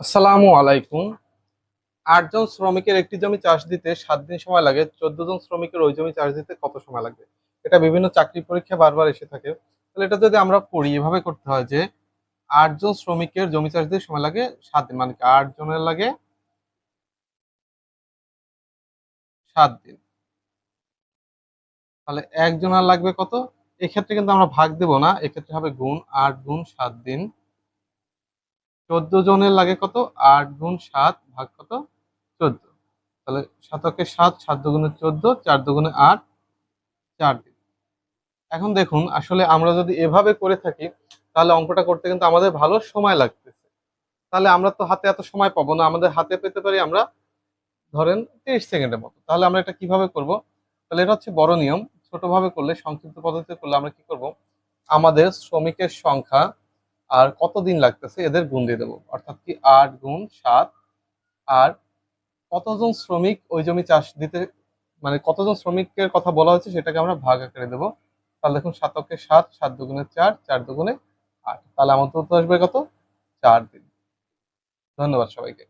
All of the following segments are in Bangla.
আসসালামু আলাইকুম। ৮ জন শ্রমিকের একটি জমি চাষ দিতে ৭ দিন সময় লাগে। ১৪ জন শ্রমিকের ওই জমি চাষ দিতে কত সময় লাগবে? এটা বিভিন্ন চাকরি পরীক্ষায় বারবার এসে থাকে। তাহলে এটা যদি আমরা পড়ি, এভাবে করতে হয় যে ৮ জন শ্রমিকের জমি চাষ দিতে সময় লাগে ৭ দিন, মানে কি ৮ জনের লাগে ৭ দিন। তাহলে একজনের লাগবে কত? এক্ষেত্রে কিন্তু আমরা ভাগ দেব না, এক্ষেত্রে হবে গুণ। ৮ গুণ ৭ দিন। ১৪ জনের লাগে কত? ৮ গুণ ৭ ভাগ কত? ১৪। তাহলে ৭ × ৭, ৭ দুগুণে ১৪, ৪ দুগুণে ৮, ৪ দিন। এখন দেখুন, আসলে আমরা যদি এভাবে করে থাকি তাহলে অঙ্কটা করতে কিন্তু আমাদের ভালো সময় লাগতেছে। তাহলে আমরা তো হাতে এত সময় পাবো না, আমাদের হাতে পেতে পারি আমরা ধরেন ৩০ সেকেন্ডের মতো। তাহলে আমরা এটা কিভাবে করব? তাহলে এটা হচ্ছে বড় নিয়ম। ছোটভাবে করলে, সংক্ষিপ্ত পদ্ধতিতে করলে আমরা কি করব? আমাদের শ্রমিকের সংখ্যা আর কত দিন লাগতেছে এদের গুণ দিয়ে দেবো, অর্থাৎ কি ৮ গুণ ৭। আর কতজন শ্রমিক ওই জমি চাষ দিতে, মানে কতজন শ্রমিকের কথা বলা হচ্ছে সেটাকে আমরা ভাগ আকারে দেবো। তাহলে দেখুন, ৭ × ৭, ৭ দুগুণে ৪, ৪ দুগুণে ৮। তাহলে আমার উত্তর আসবে কত? ৪ দিন। ধন্যবাদ সবাইকে।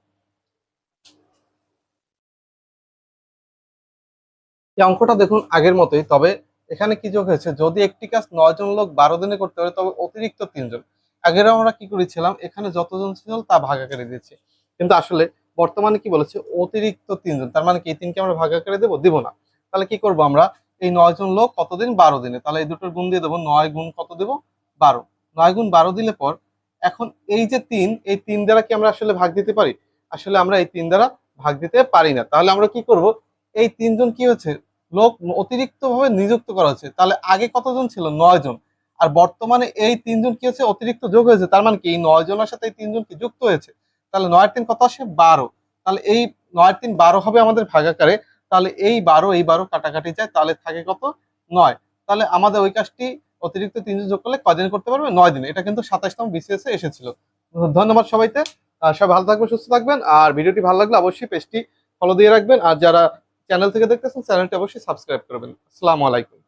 এই অঙ্কটা দেখুন আগের মতোই, তবে এখানে কি যোগ হয়েছে, যদি একটি কাজ ৯ জন লোক ১২ দিনে করতে পারে তবে অতিরিক্ত ৩ জন। আগের আমরা কি করেছিলাম, এখানে যতজন ছিল তা ভাগ আকারে দিয়েছি, কিন্তু আসলে বর্তমানে কি বলেছে, অতিরিক্ত ৩ জন। তার মানে কি এই তিনকে আমরা ভাগ আকারে দেবো? দিব না। তাহলে কি করব আমরা, এই ৯ জন লোক কতদিন? ১২ দিনে। তাহলে এই দুটোর গুণ দিয়ে দেবো, ৯ গুণ কত দেবো? ১২। ৯ গুণ ১২ দিলে পর, এখন এই যে ৩, এই ৩ দ্বারা কি আমরা আসলে ভাগ দিতে পারি? আসলে আমরা এই ৩ দ্বারা ভাগ দিতে পারি না। তাহলে আমরা কি করব, এই ৩ জন কি হচ্ছে, লোক অতিরিক্ত ভাবে নিযুক্ত করা হচ্ছে। তাহলে আগে কতজন ছিল? ৯ জন। আর বর্তমানে এই ৩ জন কি হচ্ছে, অতিরিক্ত যোগ হয়েছে। তার মানে কি এই ৯ জনের সাথে এই ৩ জন কি যুক্ত হয়েছে। তাহলে ৯ আর ৩ কত আসে? ১২। তাহলে এই ৯ আর ৩ ১২ হবে আমাদের ভাগাকারে। তাহলে এই ১২ কাটাকাটি যায়, তাহলে থাকে কত? ৯। তাহলে আমাদের ওই কাজটি অতিরিক্ত ৩ জন যোগ করলে কদিন করতে পারবে? ৯ দিনে। এটা কিন্তু ২৭তম BCS এ এসেছিল। ধন্যবাদ সবাইকে। সবাই ভালো থাকবেন, সুস্থ থাকবেন। আর ভিডিওটি ভালো লাগলে অবশ্যই পেজটি ফলো দিয়ে রাখবেন। আর যারা চ্যানেল থেকে দেখতেছেন চ্যানেলটি অবশ্যই সাবস্ক্রাইব করবেন। আসসালামু আলাইকুম।